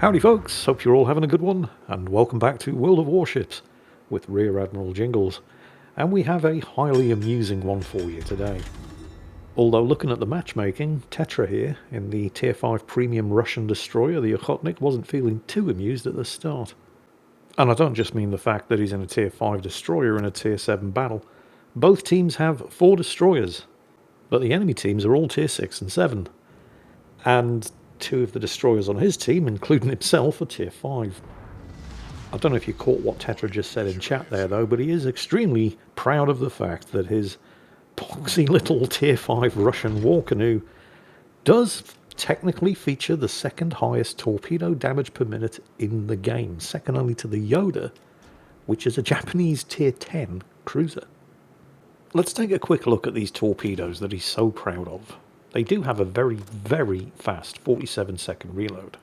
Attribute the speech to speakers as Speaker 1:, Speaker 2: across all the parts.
Speaker 1: Howdy folks, hope you're all having a good one, and welcome back to World of Warships with Rear Admiral Jingles, and we have a highly amusing one for you today. Although looking at the matchmaking, Tetra here, in the Tier 5 Premium Russian destroyer, the Okhotnik, wasn't feeling too amused at the start. And I don't just mean the fact that he's in a Tier 5 destroyer in a Tier 7 battle. Both teams have 4 destroyers, but the enemy teams are all Tier 6 and 7. And 2 of the destroyers on his team, including himself, are Tier 5. I don't know if you caught what Tetra just said in chat there though, but he is extremely proud of the fact that his poxy little Tier 5 Russian War Canoe does technically feature the second highest torpedo damage per minute in the game, second only to the Yoda, which is a Japanese Tier 10 cruiser. Let's take a quick look at these torpedoes that he's so proud of. They do have a very, very fast 47-second reload,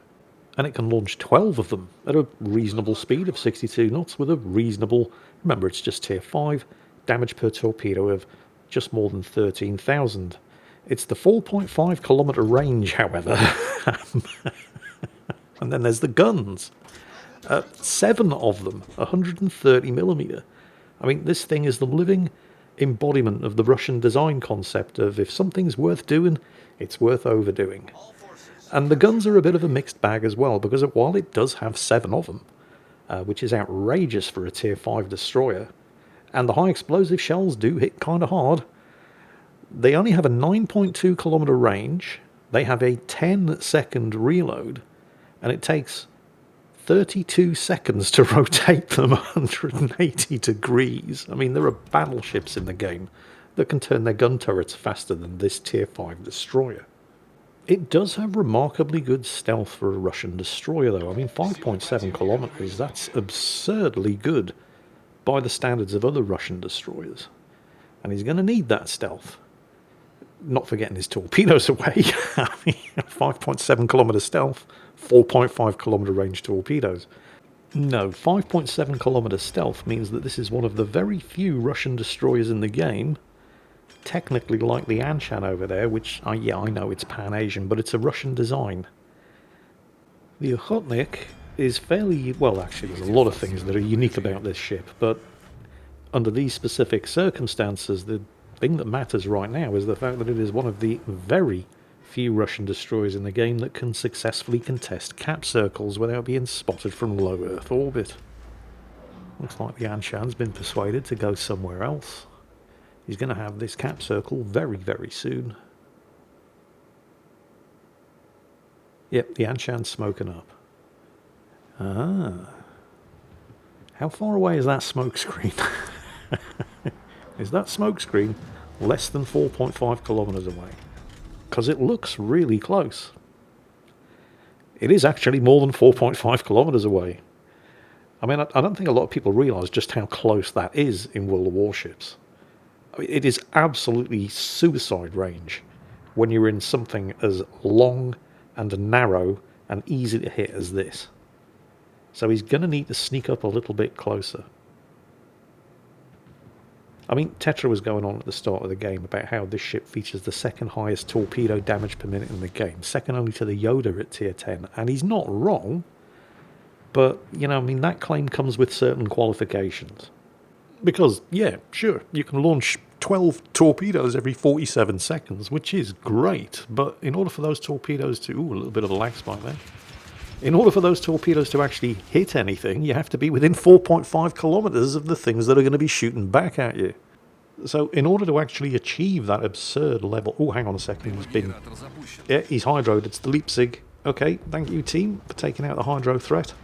Speaker 1: and it can launch 12 of them at a reasonable speed of 62 knots with a reasonable, remember it's just Tier 5, damage per torpedo of just more than 13,000. It's the 4.5 kilometer range, however. And then there's the guns. 7 of them, 130 millimeter. I mean, this thing is the living embodiment of the Russian design concept of if something's worth doing, it's worth overdoing. And the guns are a bit of a mixed bag as well, because while it does have 7 of them, which is outrageous for a Tier 5 destroyer, and the high explosive shells do hit kind of hard, they only have a 9.2 kilometer range, they have a 10-second reload, and it takes 32 seconds to rotate them 180 degrees. I mean, there are battleships in the game that can turn their gun turrets faster than this Tier 5 destroyer. It does have remarkably good stealth for a Russian destroyer, though. I mean, 5.7 kilometers, that's absurdly good by the standards of other Russian destroyers. And he's going to need that stealth. Not forgetting his torpedoes away. I mean, 5.7 kilometer stealth, 4.5 kilometer range torpedoes. No, 5.7 kilometer stealth means that this is one of the very few Russian destroyers in the game, technically like the Anshan over there, which, yeah, I know it's Pan-Asian, but it's a Russian design. The Okhotnik is fairly, well, actually there's a lot of things that are unique about this ship, but under these specific circumstances, the thing that matters right now is the fact that it is one of the very few Russian destroyers in the game that can successfully contest cap circles without being spotted from low Earth orbit. Looks like the Anshan's been persuaded to go somewhere else. He's going to have this cap circle very, very soon. Yep, the Anshan's smoking up. Ah. How far away is that smoke screen? Is that smoke screen less than 4.5 kilometers away? Because it looks really close. It is actually more than 4.5 kilometers away. I mean, I don't think a lot of people realize just how close that is in World of Warships. I mean, it is absolutely suicide range when you're in something as long and narrow and easy to hit as this. So he's going to need to sneak up a little bit closer. I mean, Tetra was going on at the start of the game about how this ship features the second highest torpedo damage per minute in the game, second only to the Yoda at Tier 10, and he's not wrong, but, you know, I mean, that claim comes with certain qualifications. Because, yeah, sure, you can launch 12 torpedoes every 47 seconds, which is great, but in order for those torpedoes to... Ooh, a little bit of a lag spike there. In order for those torpedoes to actually hit anything, you have to be within 4.5 kilometers of the things that are going to be shooting back at you. So in order to actually achieve that absurd level... Oh, hang on a second, he's been... Yeah, he's hydroed, it's the Leipzig. Okay, thank you team for taking out the hydro threat.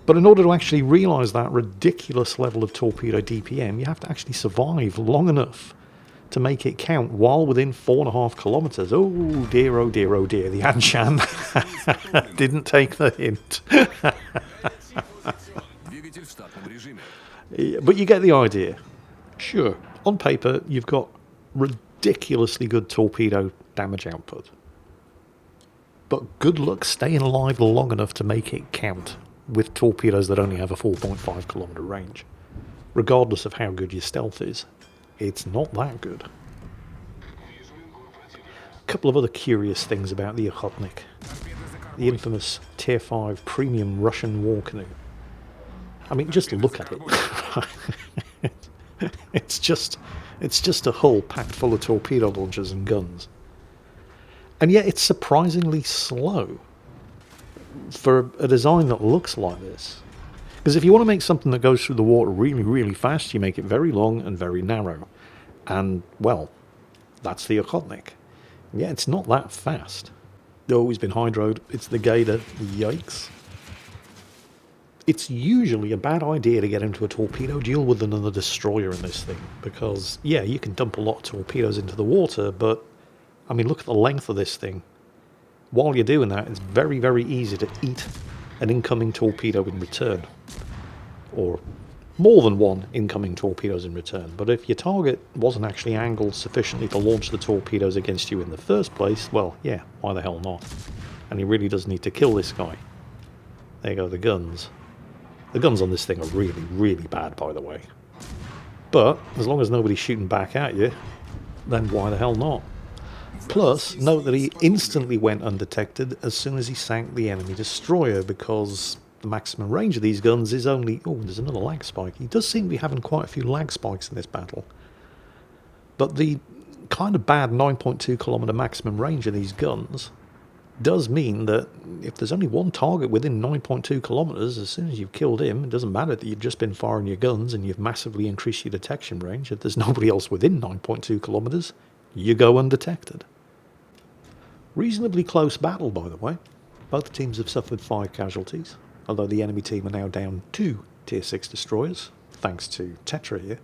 Speaker 1: But in order to actually realise that ridiculous level of torpedo DPM, you have to actually survive long enough to make it count while within 4.5 kilometers. Oh dear, oh dear, oh dear. The Anshan didn't take the hint. But you get the idea. Sure, on paper, you've got ridiculously good torpedo damage output. But good luck staying alive long enough to make it count with torpedoes that only have a 4.5 kilometer range. Regardless of how good your stealth is, it's not that good. A couple of other curious things about the Okhotnik. the infamous Tier 5 premium Russian War Canoe. I mean, just look at it. It's just a hull packed full of torpedo launchers and guns. And yet it's surprisingly slow for a design that looks like this. Because if you want to make something that goes through the water really, really fast, you make it very long and very narrow. And, well, that's the okhotnik. Yeah, it's not that fast. Oh, he's been hydroed. It's the gator. Yikes. It's usually a bad idea to get into a torpedo duel with another destroyer in this thing. Because, yeah, you can dump a lot of torpedoes into the water, but, I mean, look at the length of this thing. While you're doing that, it's very, very easy to eat an incoming torpedo in return. Or more than one incoming torpedoes in return. But if your target wasn't actually angled sufficiently to launch the torpedoes against you in the first place, well, yeah, why the hell not? And he really does need to kill this guy. There you go, the guns. The guns on this thing are really, really bad, by the way. But, as long as nobody's shooting back at you, then why the hell not? Plus, note that he instantly went undetected as soon as he sank the enemy destroyer, because the maximum range of these guns is only... Oh, there's another lag spike. He does seem to be having quite a few lag spikes in this battle. But the kind of bad 9.2 kilometer maximum range of these guns does mean that if there's only one target within 9.2 kilometers, as soon as you've killed him, it doesn't matter that you've just been firing your guns and you've massively increased your detection range. If there's nobody else within 9.2 kilometers, you go undetected. Reasonably close battle, by the way. Both teams have suffered 5 casualties, although the enemy team are now down 2 Tier 6 destroyers, thanks to Tetra here.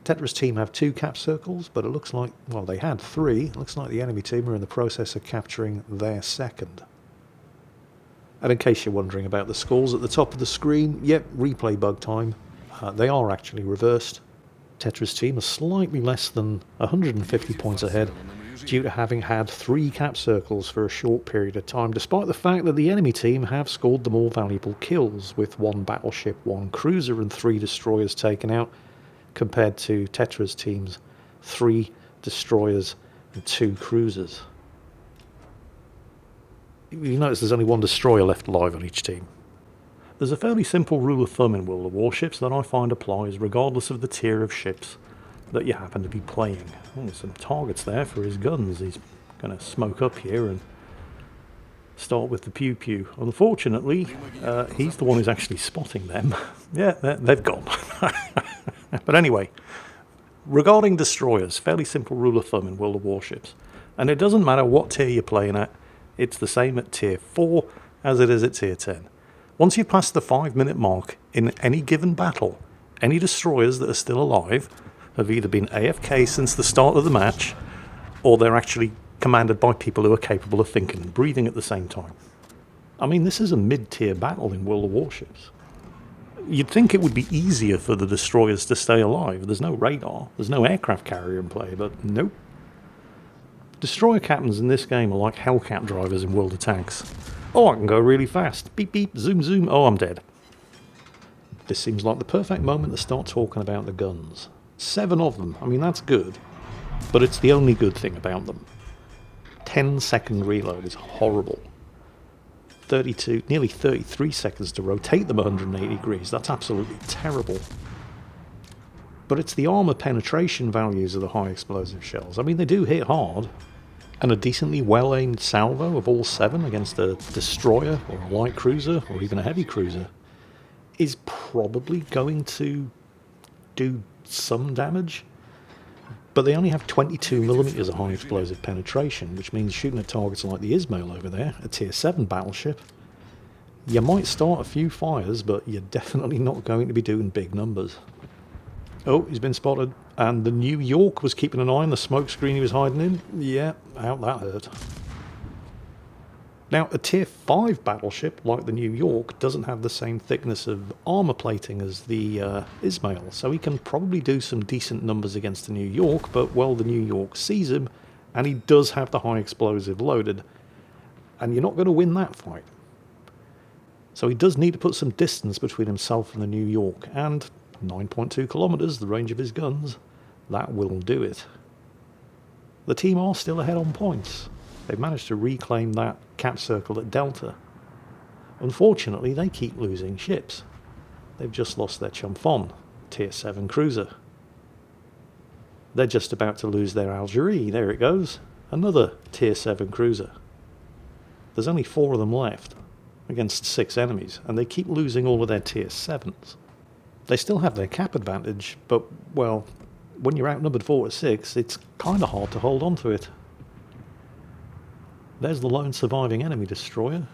Speaker 1: Tetra's team have 2 cap circles, but it looks like, well, they had 3. It looks like the enemy team are in the process of capturing their second. And in case you're wondering about the scores at the top of the screen, yep, replay bug time. They are actually reversed. Tetra's team are slightly less than 150 points ahead, due to having had 3 cap circles for a short period of time, despite the fact that the enemy team have scored the more valuable kills, with 1 battleship, 1 cruiser and 3 destroyers taken out, compared to Tetra's team's 3 destroyers and 2 cruisers. You notice there's only 1 destroyer left alive on each team. There's a fairly simple rule of thumb in World of Warships that I find applies regardless of the tier of ships that you happen to be playing. Oh, there's some targets there for his guns. He's going to smoke up here and start with the pew pew. Unfortunately, he's the one who's actually spotting them. Yeah, they've gone. But anyway, regarding destroyers, fairly simple rule of thumb in World of Warships. And it doesn't matter what tier you're playing at, it's the same at tier 4 as it is at tier 10. Once you pass the 5-minute mark in any given battle, any destroyers that are still alive have either been AFK since the start of the match, or they're actually commanded by people who are capable of thinking and breathing at the same time. I mean, this is a mid-tier battle in World of Warships. You'd think it would be easier for the destroyers to stay alive. There's no radar, there's no aircraft carrier in play, but nope. Destroyer captains in this game are like Hellcat drivers in World of Tanks. Oh, I can go really fast. Beep beep, zoom zoom, oh, I'm dead. This seems like the perfect moment to start talking about the guns. 7 of them, I mean that's good, but it's the only good thing about them. 10-second reload is horrible. 32, nearly 33 seconds to rotate them 180 degrees, that's absolutely terrible. But it's the armour penetration values of the high explosive shells. I mean, they do hit hard, and a decently well-aimed salvo of all 7 against a destroyer or a light cruiser or even a heavy cruiser is probably going to do some damage, but they only have 22mm of high explosive penetration, which means shooting at targets like the Ismail over there, a tier 7 battleship, you might start a few fires, but you're definitely not going to be doing big numbers. Oh, he's been spotted, and the New York was keeping an eye on the smoke screen he was hiding in. Yeah, out that hurt. Now, a tier 5 battleship like the New York doesn't have the same thickness of armour plating as the Ismail, so he can probably do some decent numbers against the New York, but, well, the New York sees him, and he does have the high explosive loaded, and you're not going to win that fight. So he does need to put some distance between himself and the New York, and 9.2 kilometres, the range of his guns, that will do it. The team are still ahead on points. They've managed to reclaim that cap circle at Delta. Unfortunately, they keep losing ships. They've just lost their Chumphon, Tier 7 cruiser. They're just about to lose their Algerie. There it goes. Another Tier 7 cruiser. There's only 4 of them left against 6 enemies, and they keep losing all of their Tier 7s. They still have their cap advantage, but, well, when you're outnumbered 4-6, it's kind of hard to hold on to it. There's the lone surviving enemy destroyer.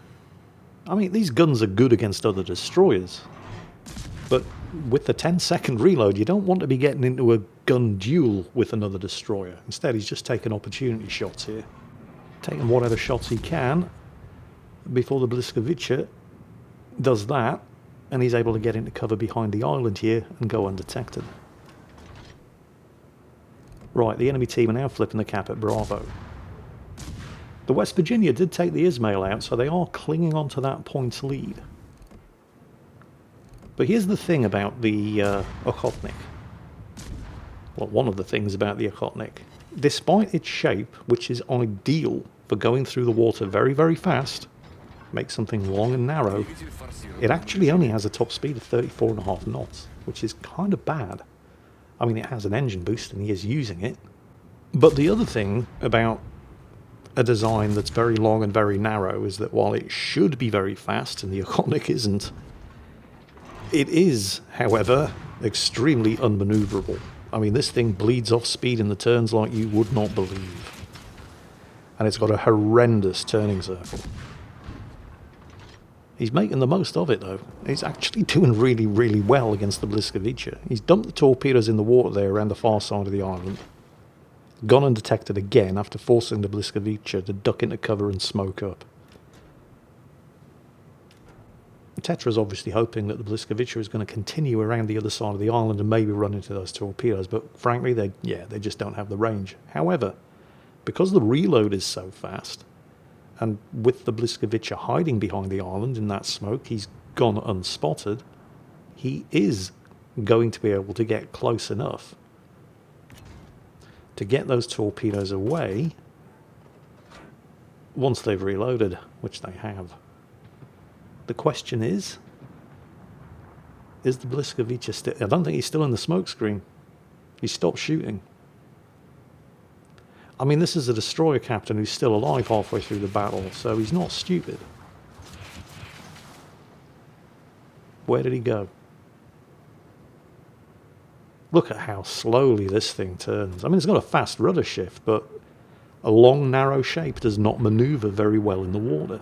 Speaker 1: I mean, these guns are good against other destroyers, but with the 10-second reload, you don't want to be getting into a gun duel with another destroyer. Instead, he's just taking opportunity shots here. Taking whatever shots he can before the Bliskovitcher does that, and he's able to get into cover behind the island here and go undetected. Right, the enemy team are now flipping the cap at Bravo. The West Virginia did take the Ismail out, so they are clinging on to that points lead. But here's the thing about the Okhotnik. Well, one of the things about the Okhotnik. Despite its shape, which is ideal for going through the water very, very fast, make something long and narrow, it actually only has a top speed of 34.5 knots, which is kind of bad. I mean, it has an engine boost and he is using it. But the other thing about a design that's very long and very narrow is that while it should be very fast, and the Okhotnik isn't, it is, however, extremely unmaneuverable. I mean, this thing bleeds off speed in the turns like you would not believe. And it's got a horrendous turning circle. He's making the most of it, though. He's actually doing really, really well against the Bliskovitcher. He's dumped the torpedoes in the water there around the far side of the island. Gone undetected again after forcing the Bliskovitcher to duck into cover and smoke up. Tetra's obviously hoping that the Bliskovitcher is going to continue around the other side of the island and maybe run into those torpedoes, but frankly, they just don't have the range. However, because the reload is so fast, and with the Bliskovitcher hiding behind the island in that smoke, he's gone unspotted, he is going to be able to get close enough to get those torpedoes away once they've reloaded, which they have. The question is the Bliskovitcher still... I don't think he's still in the smoke screen. He stopped shooting. I mean, this is a destroyer captain who's still alive halfway through the battle, so he's not stupid. Where did he go? Look at how slowly this thing turns. I mean, it's got a fast rudder shift, but a long, narrow shape does not maneuver very well in the water.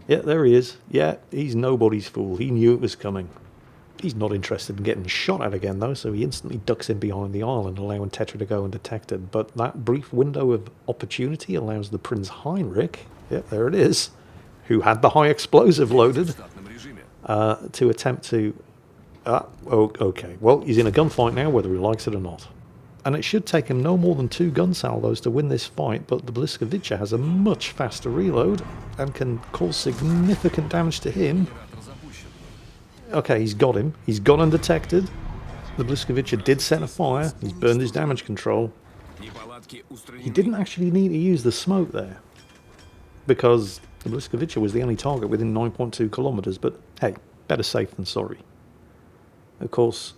Speaker 1: Yeah, there he is. Yeah, he's nobody's fool. He knew it was coming. He's not interested in getting shot at again, though, so he instantly ducks in behind the island, allowing Tetra to go undetected. But that brief window of opportunity allows the Prinz Heinrich, yeah, there it is, who had the high explosive loaded, to attempt to... okay, well, he's in a gunfight now, whether he likes it or not. And it should take him no more than 2 gun salvos to win this fight, but the Bliskovitcher has a much faster reload and can cause significant damage to him. Okay, he's got him. He's gone undetected. The Bliskovitcher did set a fire. He's burned his damage control. He didn't actually need to use the smoke there, because the Bliskovitcher was the only target within 9.2 kilometers, but hey, better safe than sorry. Of course,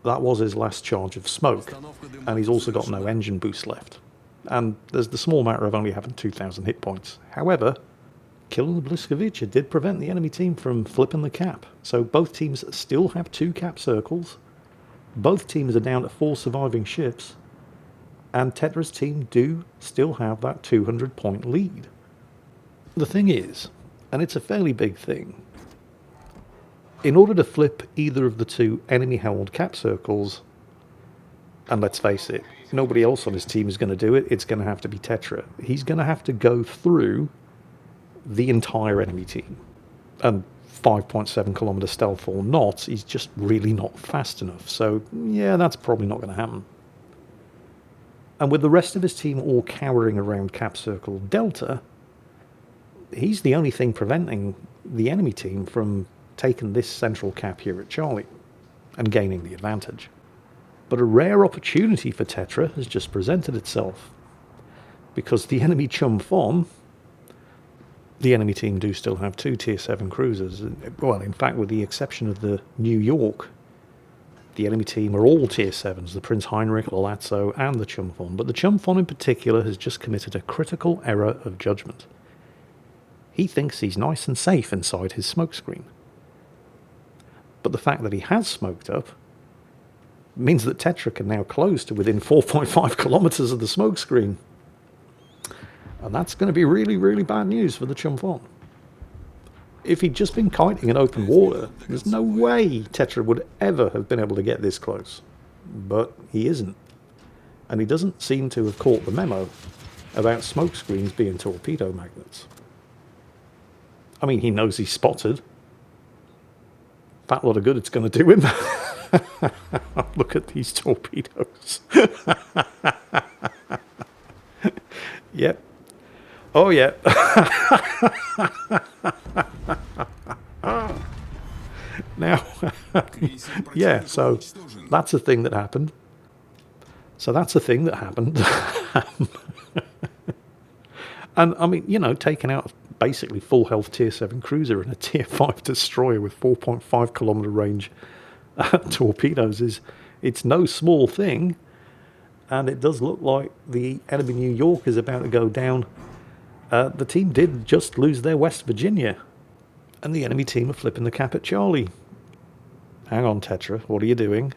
Speaker 1: that was his last charge of smoke, and he's also got no engine boost left. And there's the small matter of only having 2,000 hit points. However, killing the Bliskovitcher did prevent the enemy team from flipping the cap. So both teams still have 2 cap circles. Both teams are down to 4 surviving ships. And Tetra's team do still have that 200-point lead. The thing is, and it's a fairly big thing, in order to flip either of the 2 enemy-held cap circles, and let's face it, nobody else on his team is going to do it, it's going to have to be Tetra. He's going to have to go through the entire enemy team. And 5.7 kilometer stealth or not, he's just really not fast enough. So, yeah, that's probably not going to happen. And with the rest of his team all cowering around Cap Circle Delta, he's the only thing preventing the enemy team from taking this central cap here at Charlie and gaining the advantage. But a rare opportunity for Tetra has just presented itself. because the enemy chum-fon, the enemy team do still have 2 Tier 7 cruisers. Well, in fact, with the exception of the New York, the enemy team are all Tier 7s, the Prince Heinrich, the Lazzo, and the chum-fon. But the chum-fon in particular has just committed a critical error of judgment. He thinks he's nice and safe inside his smokescreen. But the fact that he has smoked up means that Tetra can now close to within 4.5 kilometers of the smokescreen. And that's going to be really, really bad news for the chum-fon. If he'd just been kiting in open water, there's no way Tetra would ever have been able to get this close. But he isn't. And he doesn't seem to have caught the memo about smokescreens being torpedo magnets. I mean, he knows he's spotted. Fat lot of good it's going to do him. Look at these torpedoes. Yep. Oh, yeah. Now, yeah, so that's a thing that happened. And, I mean, you know, taking out basically full health Tier 7 cruiser and a Tier 5 destroyer with 4.5 kilometer range torpedoes it's no small thing. And it does look like the enemy New York is about to go down. The team did just lose their West Virginia. And the enemy team are flipping the cap at Charlie. Hang on, Tetra, what are you doing?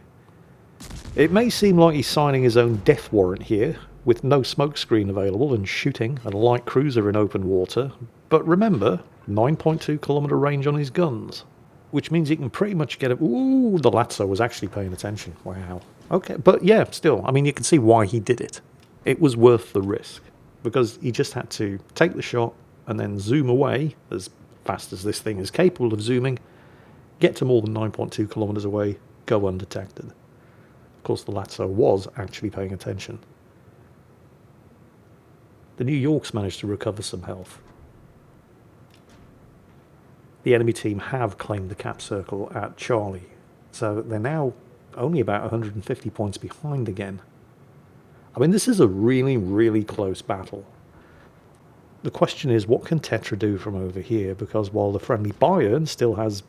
Speaker 1: It may seem like he's signing his own death warrant here, with no smokescreen available and shooting at a light cruiser in open water. But remember, 9.2 kilometer range on his guns. Which means he can pretty much get it. Ooh, the Lazzo was actually paying attention. Wow. Okay, but yeah, still, I mean, you can see why he did it. It was worth the risk. Because he just had to take the shot and then zoom away as fast as this thing is capable of zooming, get to more than 9.2 kilometers away, go undetected. Of course, the Lazzo was actually paying attention. The New Yorks managed to recover some health. The enemy team have claimed the cap circle at Charlie, so they're now only about 150 points behind again. I mean, this is a really, really close battle. The question is, what can Tetra do from over here? Because while the friendly Bayern still has,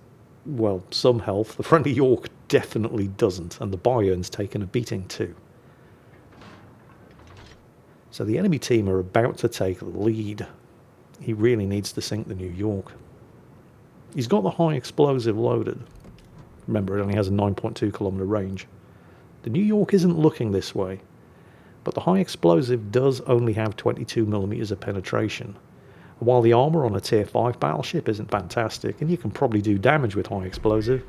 Speaker 1: well, some health, the friendly York definitely doesn't, and the Bayern's taken a beating too. So the enemy team are about to take the lead. He really needs to sink the New York. He's got the high explosive loaded. Remember, it only has a 9.2 kilometer range. The New York isn't looking this way. But the high explosive does only have 22 millimeters of penetration. And while the armor on a Tier 5 battleship isn't fantastic, and you can probably do damage with high explosive,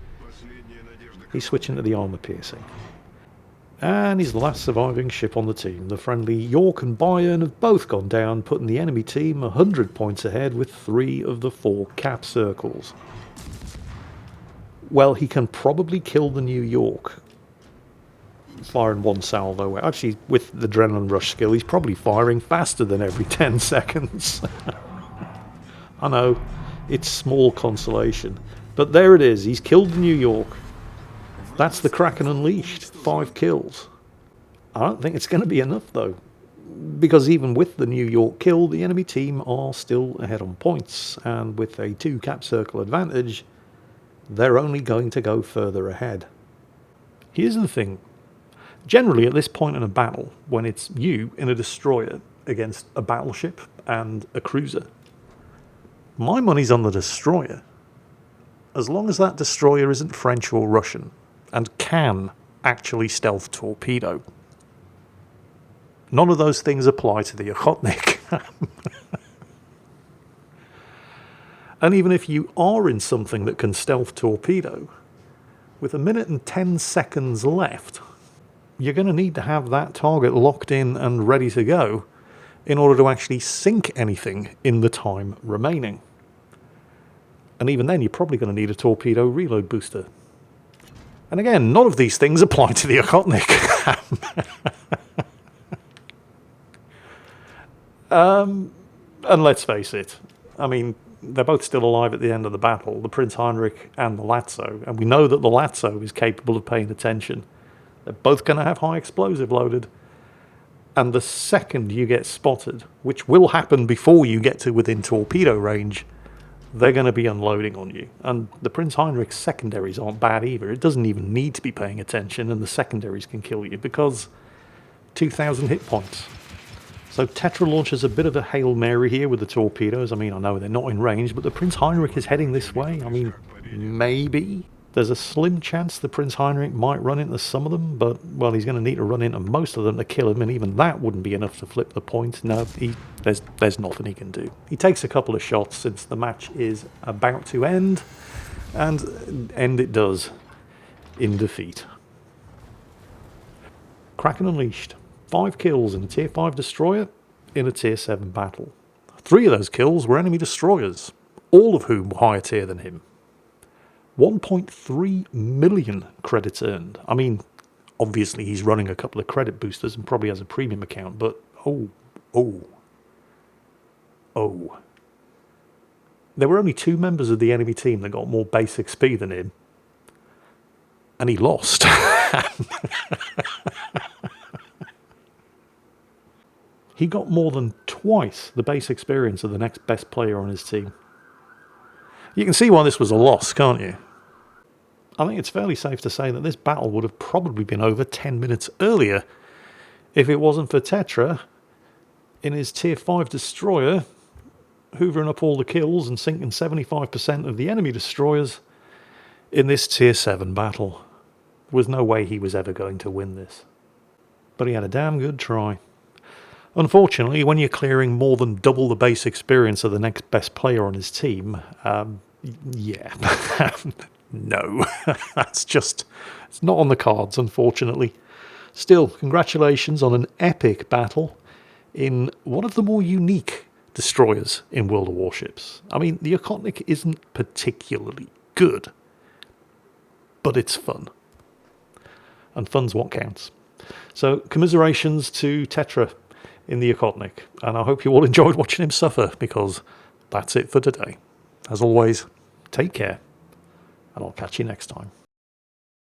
Speaker 1: he's switching to the armor piercing. And he's the last surviving ship on the team. The friendly York and Bayern have both gone down, putting the enemy team 100 points ahead with 3 of the 4 cap circles. Well, he can probably kill the New York, firing one salvo. Actually, with the adrenaline rush skill, he's probably firing faster than every 10 seconds. I know, it's small consolation. But there it is, he's killed the New York. That's the Kraken unleashed, 5 kills. I don't think it's going to be enough though, because even with the New York kill, the enemy team are still ahead on points, and with a 2 cap circle advantage, they're only going to go further ahead. Here's the thing. Generally, at this point in a battle, when it's you in a destroyer against a battleship and a cruiser, my money's on the destroyer. As long as that destroyer isn't French or Russian, and can actually stealth torpedo. None of those things apply to the okhotnik. And even if you are in something that can stealth torpedo, with 1 minute and 10 seconds left, you're going to need to have that target locked in and ready to go in order to actually sink anything in the time remaining. And even then, you're probably going to need a torpedo reload booster. And again, none of these things apply to the okhotnik. And let's face it, I mean, they're both still alive at the end of the battle, the Prince Heinrich and the Lazzo, and we know that the Lazzo is capable of paying attention. They're both going to have high explosive loaded. And the second you get spotted, which will happen before you get to within torpedo range, they're going to be unloading on you. And the Prince Heinrich's secondaries aren't bad either. It doesn't even need to be paying attention, and the secondaries can kill you because 2,000 hit points. So Tetra launches a bit of a Hail Mary here with the torpedoes. I mean, I know they're not in range, but the Prince Heinrich is heading this way. I mean, maybe. There's a slim chance the Prince Heinrich might run into some of them, but, well, he's going to need to run into most of them to kill him, and even that wouldn't be enough to flip the point. No, there's nothing he can do. He takes a couple of shots since the match is about to end, and end it does in defeat. Kraken Unleashed. 5 kills in a Tier 5 destroyer in a Tier 7 battle. 3 of those kills were enemy destroyers, all of whom were higher tier than him. 1.3 million credits earned. I mean, obviously he's running a couple of credit boosters and probably has a premium account, but oh. There were only 2 members of the enemy team that got more base XP than him, and he lost. He got more than twice the base experience of the next best player on his team. You can see why this was a loss, can't you? I think it's fairly safe to say that this battle would have probably been over 10 minutes earlier if it wasn't for Tetra in his Tier 5 destroyer, hoovering up all the kills and sinking 75% of the enemy destroyers in this Tier 7 battle. There was no way he was ever going to win this. But he had a damn good try. Unfortunately, when you're clearing more than double the base experience of the next best player on his team, yeah, no, it's not on the cards, unfortunately. Still, congratulations on an epic battle in one of the more unique destroyers in World of Warships. I mean, the Okhotnik isn't particularly good, but it's fun. And fun's what counts. So, commiserations to Tetra in the Okhotnik, and I hope you all enjoyed watching him suffer, because that's it for today. As always, take care, and I'll catch you next time.